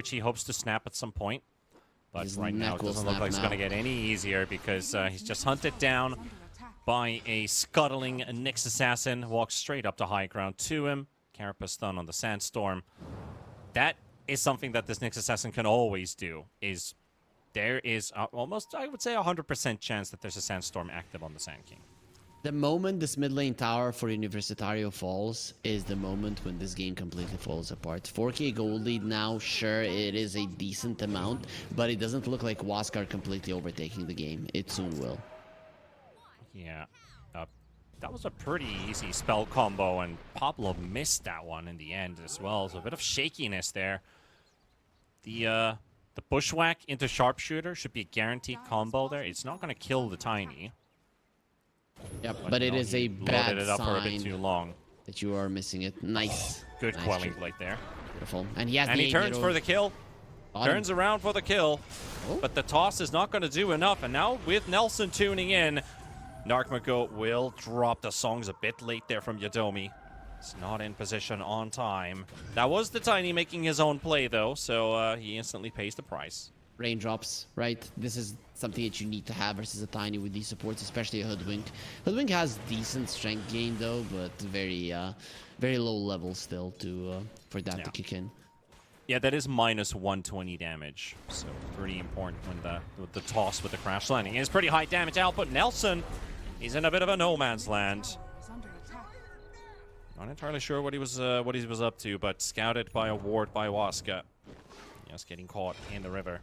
which he hopes to snap at some point. But His right now, neck it will doesn't look snap like it's going to now. get any easier because he's just hunted down by a scuttling Nyx Assassin. Walks straight up to high ground to him. Carapace stun on the Sandstorm. That is something that this Nyx Assassin can always do. Is there is almost, I would say, 100% chance that there's a Sandstorm active on the Sand King. The moment this mid lane tower for Universitario falls is the moment when this game completely falls apart. 4k gold lead now, sure, it is a decent amount, but it doesn't look like WASKA are completely overtaking the game. It soon will. Yeah. That was a pretty easy spell combo, and Pablo missed that one in the end as well. So a bit of shakiness there. The Bushwhack into Sharpshooter should be a guaranteed combo there. It's not going to kill the Tiny. Yep, but it is a bad it up for a bit sign too long. that you are missing it. Nice. Good Nice Quelling trick. Blade there. Beautiful. And he has And the he turns for the kill. Turns around for the kill. Oh. But the toss is not going to do enough. And now with Nelson tuning in, Narkmako will drop the songs a bit late there from Yadomi. It's not in position on time. That was the Tiny making his own play, though, so he instantly pays the price. Raindrops, right? This is something that you need to have versus a Tiny with these supports, especially a Hoodwink. Hoodwink has decent strength gain, though, but very low level still to for that to kick in. Yeah, that is minus 120 damage, so pretty important when the toss with the crash landing. It's pretty high damage output. Nelson, he's in a bit of a no man's land. Not entirely sure what he was up to, but scouted by a ward by WASKA. Just getting caught in the river.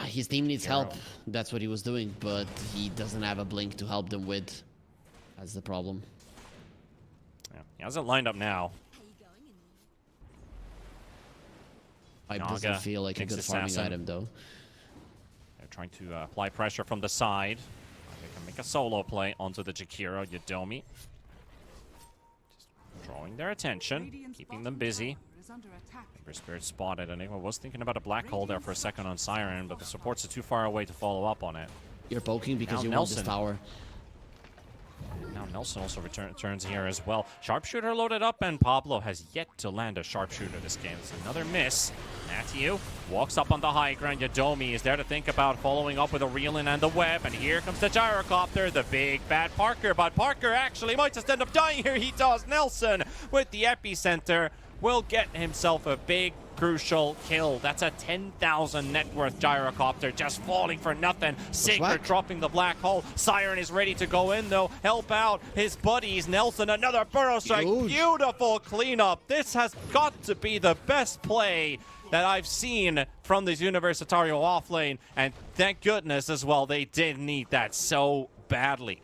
His team needs help. That's what he was doing, but he doesn't have a blink to help them with. That's the problem. Yeah, he hasn't lined up now. Pipe doesn't feel like a good farming item, though. They're trying to apply pressure from the side. They can make a solo play onto the Jakiro Yadomi. Just drawing their attention, keeping them busy. Ember Spirit spotted. Enigma was thinking about a black hole there for a second on Siren, but the supports are too far away to follow up on it. You're poking because Now you want this tower. Now Nelson also returns here as well. Sharpshooter loaded up, and Pablo has yet to land a Sharpshooter this game. It's another miss. Matthew walks up on the high ground. Yadomi is there to think about following up with a Reelin and the web. And here comes the Gyrocopter, the big bad Parker. But Parker actually might just end up dying here. He does. Nelson with the epicenter will get himself a big crucial kill. That's a 10,000 net worth Gyrocopter just falling for nothing. Sigurd dropping the black hole. Siren is ready to go in though. Help out his buddies. Nelson, another burrow strike. Huge. Beautiful cleanup. This has got to be the best play that I've seen from this Universitario offlane. And thank goodness as well, they did need that so badly.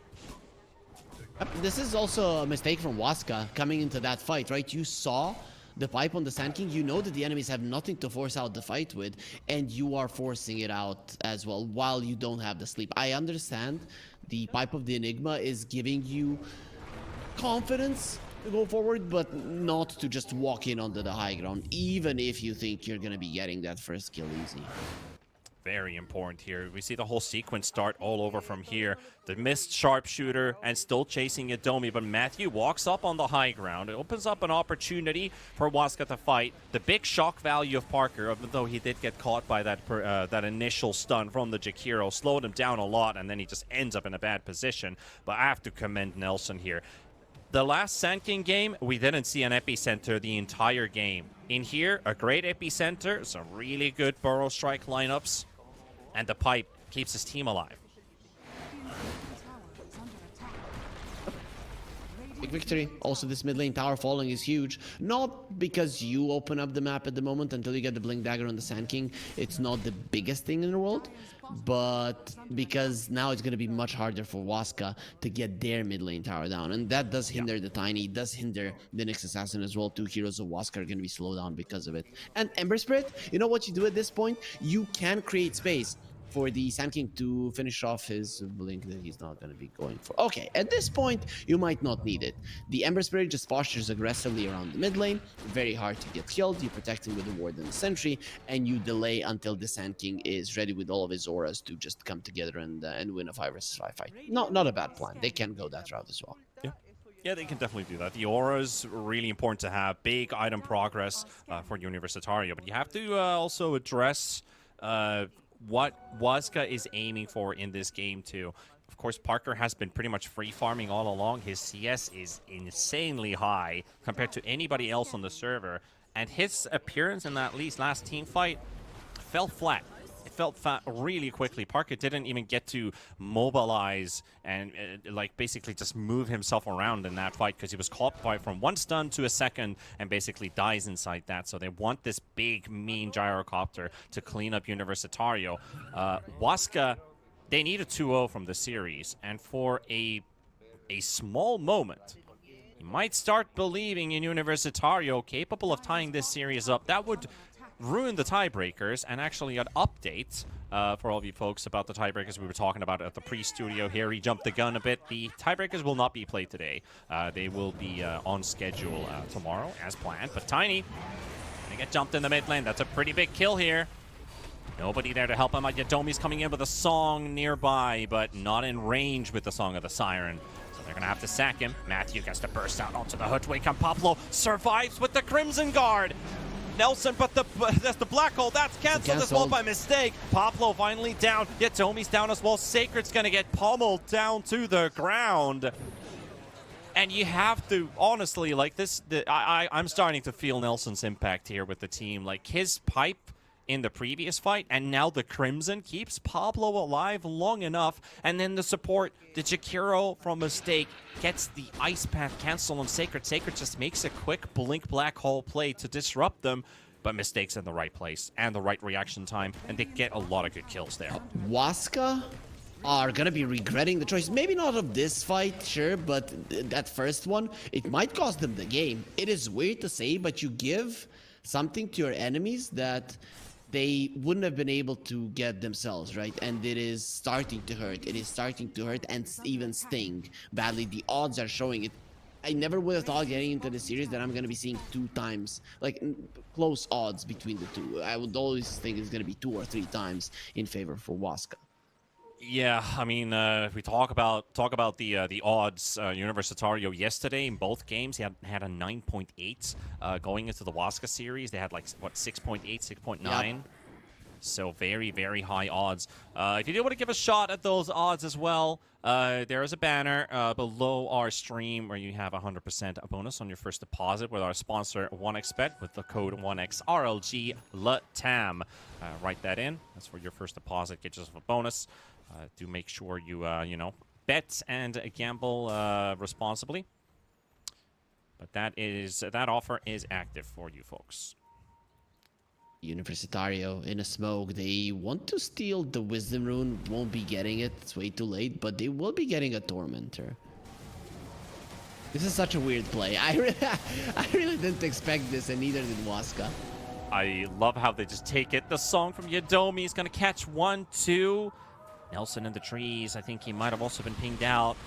This is also a mistake from WASKA coming into that fight, right? You saw the pipe on the Sand King. You know that the enemies have nothing to force out the fight with, and you are forcing it out as well while you don't have the sleep. I understand the pipe of the Enigma is giving you confidence to go forward, but not to just walk in onto the high ground, even if you think you're going to be getting that first kill easy. Very important here. We see the whole sequence start all over from here. The missed Sharpshooter and still chasing Yadomi, but Matthew walks up on the high ground. It opens up an opportunity for WASKA to fight. The big shock value of Parker, even though he did get caught by that initial stun from the Jakiro, slowed him down a lot, and then he just ends up in a bad position. But I have to commend Nelson here. The last Sand King game, we didn't see an epicenter the entire game. In here, a great epicenter, some really good burrow strike lineups, and the pipe keeps his team alive. Big victory. Also, this mid lane tower falling is huge. Not because you open up the map at the moment until you get the Blink Dagger on the Sand King. It's not the biggest thing in the world. But because now it's going to be much harder for WASKA to get their mid lane tower down. And that does hinder the Tiny. It does hinder the Nyx Assassin as well. Two heroes of WASKA are going to be slowed down because of it. And Ember Spirit, you know what you do at this point? You can create space for the Sand King to finish off his blink that he's not going to be going for. Okay, at this point, you might not need it. The Ember Spirit just postures aggressively around the mid lane. Very hard to get killed. You protect him with the Ward and the Sentry, and you delay until the Sand King is ready with all of his auras to just come together and win a 5 versus 5 fight. Not a bad plan. They can go that route as well. Yeah. Yeah, they can definitely do that. The aura's really important to have. Big item progress for Universitario. But you have to also address what WASKA is aiming for in this game, too. Of course, Parker has been pretty much free farming all along. His CS is insanely high compared to anybody else on the server. And his appearance in that last team fight fell flat. It fell flat really quickly. Parker didn't even get to mobilize and like basically just move himself around in that fight because he was caught by from one stun to a second and basically dies inside that. So they want this big mean gyrocopter to clean up Universitario. WASKA, they need a 2-0 from the series, and for a small moment, you might start believing in Universitario capable of tying this series up. That would ruin the tiebreakers, and actually an update for all of you folks about the tiebreakers we were talking about at the pre-studio here. He jumped the gun a bit. The tiebreakers will not be played today. They will be on schedule tomorrow as planned, but Tiny gonna get jumped in the mid lane. That's a pretty big kill here. Nobody there to help him out. Yadomi's coming in with a song nearby, but not in range with the Song of the Siren. So they're going to have to sack him. Matthew gets to burst out onto the hoodwink, and Pablo survives with the Crimson Guard. Nelson, but that's the black hole. That's canceled as well by mistake. Pablo finally down. Yadomi's down as well. Sacred's going to get pummeled down to the ground. And you have to, honestly, like this, I'm starting to feel Nelson's impact here with the team. Like his pipe in the previous fight, and now the Crimson keeps Pablo alive long enough, and then the support, the Jakiro from mistake, gets the Ice Path cancel on Sacred. Sacred just makes a quick blink black hole play to disrupt them, but mistakes in the right place and the right reaction time, and they get a lot of good kills there. WASKA are gonna be regretting the choice. Maybe not of this fight, sure, but that first one, it might cost them the game. It is weird to say, but you give something to your enemies that they wouldn't have been able to get themselves, right? And it is starting to hurt. It is starting to hurt and even sting badly. The odds are showing it. I never would have thought getting into the series that I'm going to be seeing 2 times, like close odds between the two. I would always think it's going to be 2 or 3 times in favor for WASKA. Yeah, I mean, if we talk about the odds, Universitario yesterday in both games, he had a 9.8 going into the WASKA series. They had like what 6.8, 6.9. Yep. So very, very high odds. If you do want to give a shot at those odds as well, there is a banner below our stream where you have 100% bonus on your first deposit with our sponsor 1xBet with the code 1XRLG LATAM. Write that in. That's for your first deposit. Get yourself a bonus. Do make sure you bet and gamble responsibly. But that offer is active for you folks. Universitario in a smoke. They want to steal the Wisdom Rune. Won't be getting it. It's way too late. But they will be getting a Tormentor. This is such a weird play. I really didn't expect this, and neither did WASKA. I love how they just take it. The song from Yadomi is going to catch 1, 2. Nelson in the trees. I think he might have also been pinged out.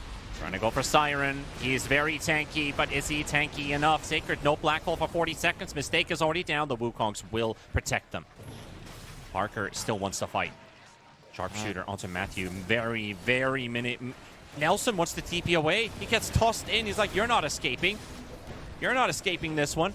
Trying to go for Siren. He's very tanky, but is he tanky enough? Sacred, no black hole for 40 seconds. Mistake is already down. The Wukongs will protect them. Parker still wants to fight. Sharpshooter onto Matthew. Very, very minute. Nelson wants to TP away. He gets tossed in. He's like, you're not escaping. You're not escaping this one.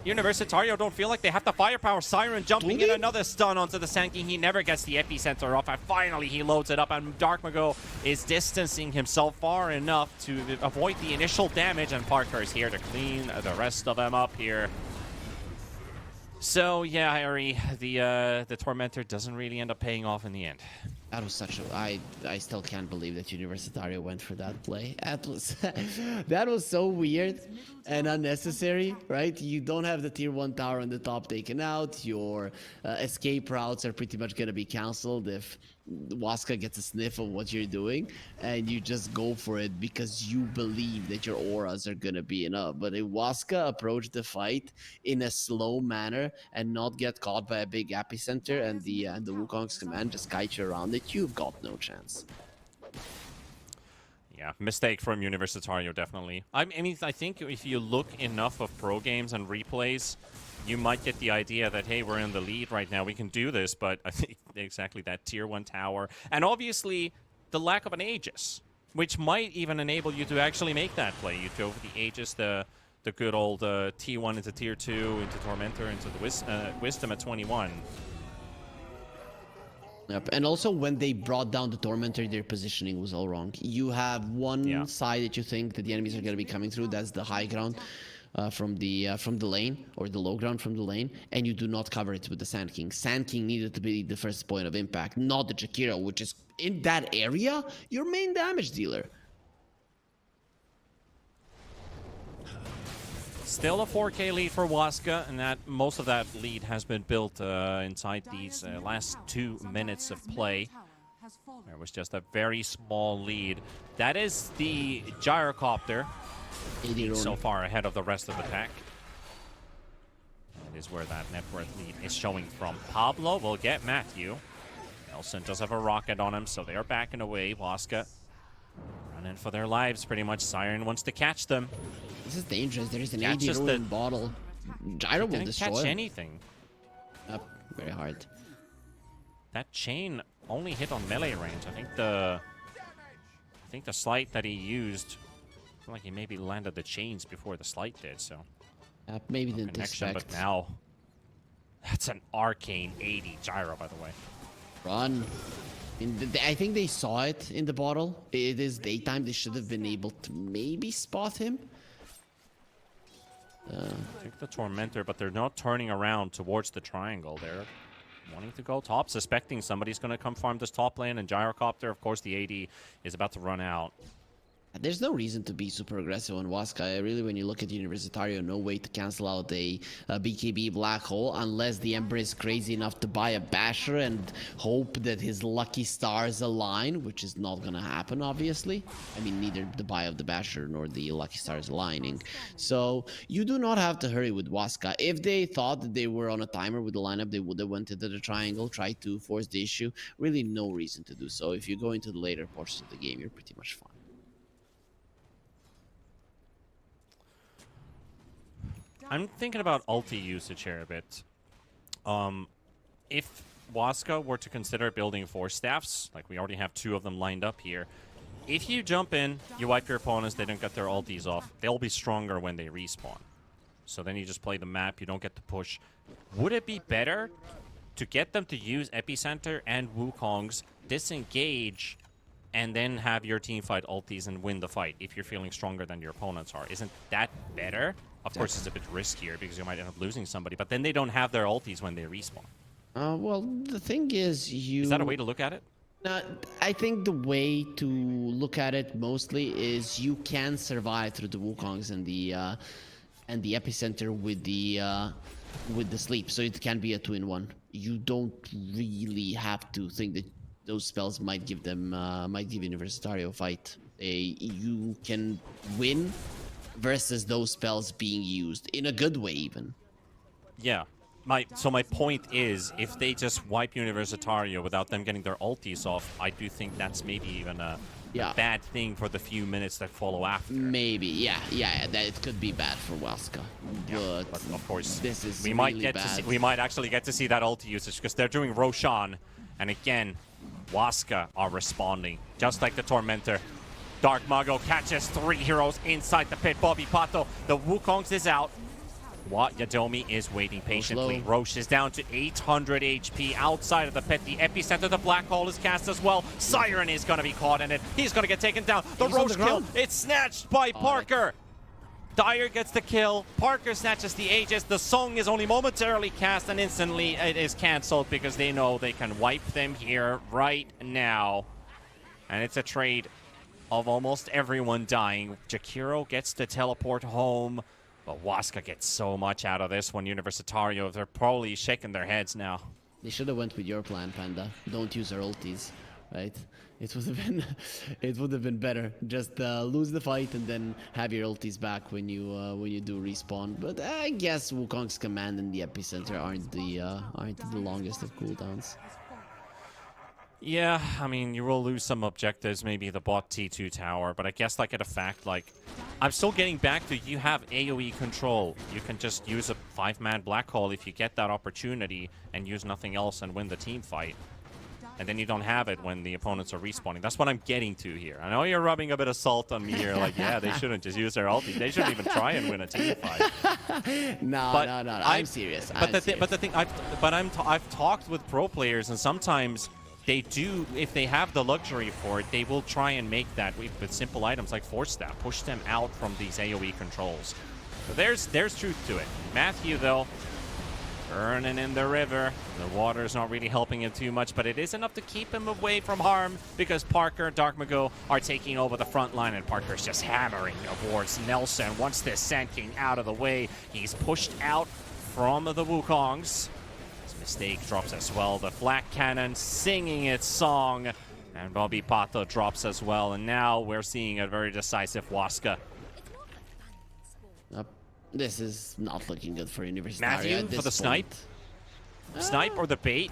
Universitario don't feel like they have the firepower. Siren jumping in another stun onto the Sand King. He never gets the epicenter off, and finally he loads it up, and Darkmago is distancing himself far enough to avoid the initial damage, and Parker is here to clean the rest of them up here. So yeah, Harry, the Tormentor doesn't really end up paying off in the end. That was such a... I still can't believe that Universitario went for that play. That was so weird and unnecessary, right? You don't have the tier 1 tower on the top taken out. Your escape routes are pretty much going to be cancelled if WASKA gets a sniff of what you're doing, and you just go for it because you believe that your auras are going to be enough. But if WASKA approach the fight in a slow manner and not get caught by a big epicenter, and the Wukong's command just kite you around it, you've got no chance. Yeah, mistake from Universitario, definitely. I mean, I think if you look enough of pro games and replays, you might get the idea that, hey, we're in the lead right now, we can do this, but I think exactly that tier 1 tower. And obviously, the lack of an Aegis. which might even enable you to actually make that play. You drove the Aegis, the good old T1 into Tier 2, into Tormentor, into the Wisdom at 21. Yep. And also when they brought down the Tormentor, their positioning was all wrong. You have one side that you think that the enemies are going to be coming through, that's the high ground from the lane, or the low ground from the lane, and you do not cover it with the Sand King. Sand King needed to be the first point of impact, not the Jakiro, which is in that area your main damage dealer. Still a 4K lead for WASKA, and that most of that lead has been built inside these last 2 minutes of play. There was just a very small lead. That is the Gyrocopter, so far ahead of the rest of the pack. That is where that net worth lead is showing from. Pablo will get Matthew. Nelson does have a rocket on him, so they are backing away. WASKA running for their lives, pretty much. Siren wants to catch them. This is dangerous. There is an AD ruin bottle. Gyro will destroy. Didn't catch anything. Yep, very hard. That chain only hit on melee range. I think the slight that he used, I feel like he maybe landed the chains before the slight did. So maybe didn't expect. But now that's an arcane 80 gyro, by the way. Run. I think they saw it in the bottle. It is daytime. They should have been able to maybe spot him. I think the Tormentor, but they're not turning around towards the triangle. They're wanting to go top, suspecting somebody's going to come farm this top lane, and Gyrocopter, of course, the AD is about to run out. There's no reason to be super aggressive on WASKA. Really, when you look at Universitario, no way to cancel out a BKB Black Hole unless the Ember is crazy enough to buy a Basher and hope that his lucky stars align, which is not going to happen, obviously. I mean, neither the buy of the Basher nor the lucky stars aligning. So you do not have to hurry with WASKA. If they thought that they were on a timer with the lineup, they would have went into the triangle, tried to force the issue. Really, no reason to do so. If you go into the later portions of the game, you're pretty much fine. I'm thinking about ulti usage here a bit. If WASKA were to consider building 4 staffs, like we already have 2 of them lined up here, if you jump in, you wipe your opponents, they don't get their ultis off, they'll be stronger when they respawn. So then you just play the map, you don't get to push. Would it be better to get them to use Epicenter and Wukong's, disengage, and then have your team fight ultis and win the fight if you're feeling stronger than your opponents are? Isn't that better? Of course, it's a bit riskier because you might end up losing somebody, but then they don't have their ultis when they respawn. Well, the thing is, Is that a way to look at it? I think the way to look at it mostly is you can survive through the Wukongs and the Epicenter with the sleep, so it can be a 2-in-1. You don't really have to think that those spells might give Universitario a fight. You can win versus those spells being used in a good way, even. Yeah. So my point is, if they just wipe Universitario without them getting their ultis off, I do think that's maybe even a bad thing for the few minutes that follow after. Maybe, yeah, that it could be bad for WASKA. Yeah, but of course, this is we might actually get to see that ulti usage because they're doing Roshan, and again, WASKA are responding just like the Tormentor. Dark Mago catches 3 heroes inside the pit. Bobby Pato, the Wukongs is out. Yadomi is waiting patiently. Roche is down to 800 HP outside of the pit. The Epicenter, the Black Hole is cast as well. Siren is going to be caught in it. He's going to get taken down. The Roche kill, it's snatched by Parker. Dyer gets the kill. Parker snatches the Aegis. The song is only momentarily cast and instantly it is cancelled because they know they can wipe them here right now. And it's a trade of almost everyone dying. Jakiro gets to teleport home, but WASKA gets so much out of this one. Universitario, they're probably shaking their heads now. They should have went with your plan, Panda. Don't use our ultis, right? It would have been better. Just lose the fight and then have your ultis back when you do respawn. But I guess Wukong's command and the Epicenter aren't the longest of cooldowns. Yeah, I mean, you will lose some objectives, maybe the bot T2 tower, but I guess, like, at a fact, like, I'm still getting back to you have AoE control. You can just use a 5-man Black Hole if you get that opportunity and use nothing else and win the team fight. and then you don't have it when the opponents are respawning. That's what I'm getting to here. I know you're rubbing a bit of salt on me here, like, yeah, they shouldn't just use their ulti. They shouldn't even try and win a team fight. No, I'm serious. But the thing, I've talked with pro players, and sometimes they do, if they have the luxury for it, they will try and make that with simple items like Force Staff, push them out from these AoE controls. So there's truth to it. Matthew, though, burning in the river. The water's not really helping him too much, but it is enough to keep him away from harm because Parker and Dark Mago are taking over the front line, and Parker's just hammering towards Nelson. Once this Sand King out of the way, he's pushed out from the Wukongs. His mistake drops as well. The Flak Cannon singing its song, and Bobby Pato drops as well. And now we're seeing a very decisive WASKA. This is not looking good for Universitario. Matthew for the snipe. Snipe or the bait.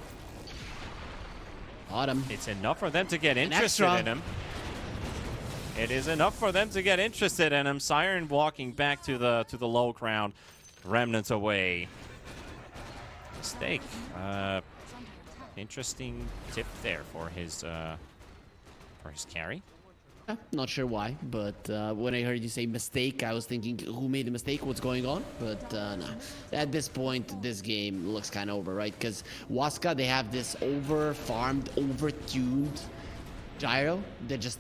Got him. It's enough for them to get interested in him. It is enough for them to get interested in him. Siren walking back to the low ground. Remnants away. Mistake. Interesting tip there for his carry. Not sure why, but when I heard you say mistake, I was thinking, who made a mistake? What's going on? But nah. At this point, this game looks kind of over, right? Because WASKA, they have this over-farmed, over-tuned gyro that just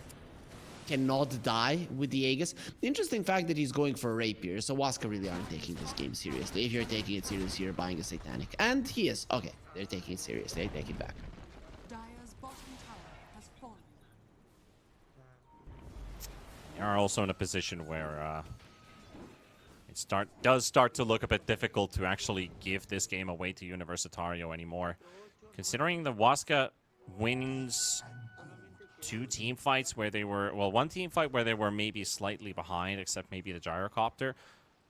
cannot die with the Aegis. The interesting fact that he's going for a Rapier, so WASKA really aren't taking this game seriously. If you're taking it seriously, you're buying a Satanic. And he is. Okay, they're taking it seriously. I take it back. Are also in a position where it does start to look a bit difficult to actually give this game away to Universitario anymore. Considering the WASKA wins 2 team fights where they were, well, 1 team fight where they were maybe slightly behind, except maybe the Gyrocopter.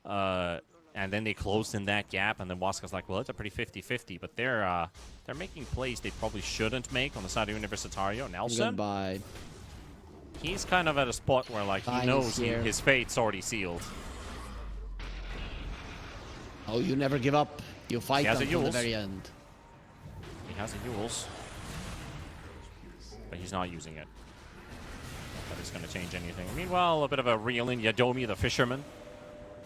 And then they closed in that gap, and then WASKA's like, well, it's a pretty 50-50, but they're making plays they probably shouldn't make on the side of Universitario. Nelson. Goodbye. He's kind of at a spot where, like, he knows his fate's already sealed. Oh, you never give up. You fight until the very end. He has a Yules. But he's not using it. That is going to change anything. Meanwhile, a bit of a reel in. Yadomi, the fisherman,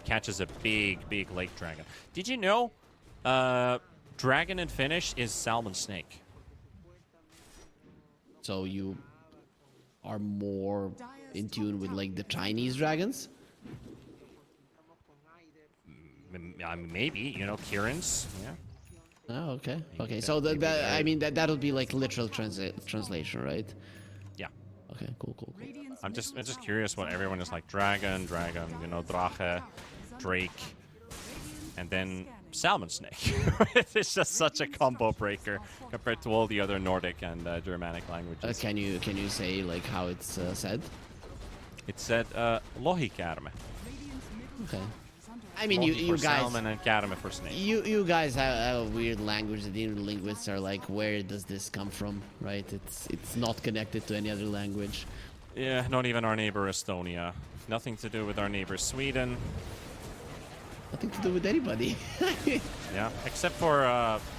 catches a big, big lake dragon. Did you know dragon in Finnish is salmon snake? So you are more in tune with like the Chinese dragons? Maybe, you know, Kirin's. Yeah. Oh, okay. Okay, so I mean that'll be like literal translation, right? Yeah. Okay, cool. I'm just curious what everyone is like. Dragon, you know, Drache, Drake, and then salmon snake. It's just such a combo breaker compared to all the other Nordic and Germanic languages. Can you say like how it's said? It's said lohikäärme. Okay. I mean, you guys. Salmon and käärme for snake. You guys have a weird language that even linguists are like, where does this come from, right? It's not connected to any other language. Yeah, not even our neighbor Estonia. Nothing to do with our neighbor Sweden. Nothing to do with anybody. Yeah, except for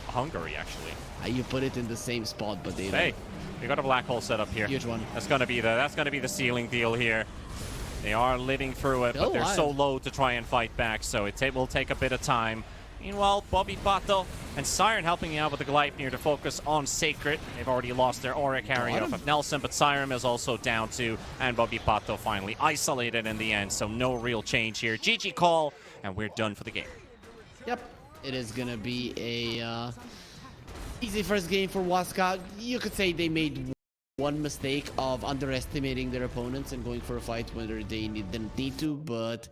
Hungary, actually. You put it in the same spot, but they. Hey, we got a black hole set up here. Huge one. That's gonna be the ceiling deal here. They are living through it, but they're so low to try and fight back, so it will take a bit of time. Meanwhile, Bobby Pato and Siren helping out with the Gleipnir to focus on Sacred. They've already lost their aura carry off of Nelson, but Siren is also down too, and Bobby Pato finally isolated in the end, so no real change here. GG call, and we're done for the game. Yep, it is gonna be a easy first game for WASKA. You could say they made one mistake of underestimating their opponents and going for a fight whether they didn't need to, but